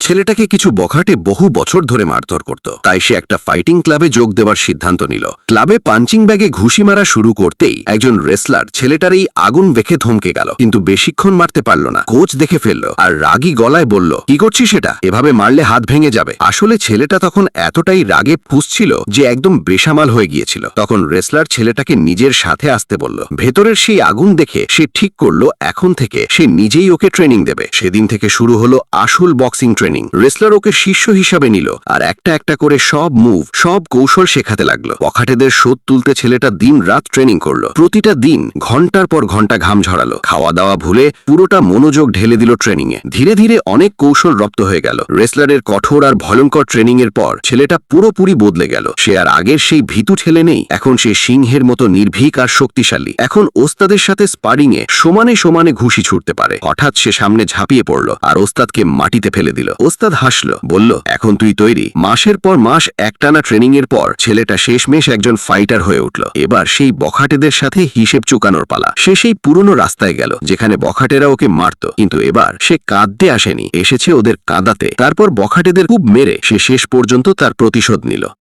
ছেলেটাকে কিছু বখাটে বহু বছর ধরে মারধর করত, তাই সে একটা ফাইটিং ক্লাবে যোগ দেওয়ার সিদ্ধান্ত নিল। ক্লাবে পাঞ্চিং ব্যাগে ঘুষি মারা শুরু করতেই একজন রেসলার ছেলেটার এই আগুন দেখে থমকে গেল, কিন্তু বেশিক্ষণ মারতে পারল না। কোচ দেখে ফেলল আর রাগী গলায় বলল, কি করছিস সেটা? এভাবে মারলে হাত ভেঙে যাবে। আসলে ছেলেটা তখন এতটাই রাগে ফুঁসছিল যে একদম বেসামাল হয়ে গিয়েছিল। তখন রেসলার ছেলেটাকে নিজের সাথে আসতে বলল। ভেতরের সেই আগুন দেখে সে ঠিক করলো এখন থেকে সে নিজেই ওকে ট্রেনিং দেবে। সেদিন থেকে শুরু হলো আসল বক্সিং ট্রেনিং। রেসলার ওকে শিষ্য হিসাবে নিল আর একটা একটা করে সব মুভ, সব কৌশল শেখাতে লাগলো। বখাটেদের শোধ তুলতে ছেলেটা দিন রাত ট্রেনিং করলো। প্রতিটা দিন ঘন্টার পর ঘন্টা ঘাম ঝরালো, খাওয়া দাওয়া ভুলে পুরোটা মনোযোগ ঢেলে দিল ট্রেনিং এ। ধীরে ধীরে অনেক কৌশল রপ্ত হয়ে গেল। রেসলারের কঠোর আর ভয়ঙ্কর ট্রেনিং এর পর ছেলেটা পুরোপুরি বদলে গেল। সে আর আগের সেই ভীতু ছেলে নেই, এখন সে সিংহের মতো নির্ভীক আর শক্তিশালী। এখন ওস্তাদের সাথে স্পারিং এ সমানে সমানে ঘুষি ছুটতে পারে। হঠাৎ সে সামনে ঝাঁপিয়ে পড়ল আর ওস্তাদকে মাটিতে ফেলে দিল। ওস্তাদ হাসলো, বলল, এখন তুই তৈরি? মাসের পর মাস একটানা ট্রেনিং এর পর ছেলেটা শেষমেশ একজন ফাইটার হয়ে উঠল। এবার সেই বখাটেদের সাথে হিসেব চুকানোর পালা। সে সেই পুরনো রাস্তায় গেল যেখানে বখাটেরা ওকে মারত, কিন্তু এবার সে কাঁদতে আসেনি, এসেছে ওদের কাঁদাতে। তারপর বখাটেদের খুব মেরে সে শেষ পর্যন্ত তার প্রতিশোধ নিল।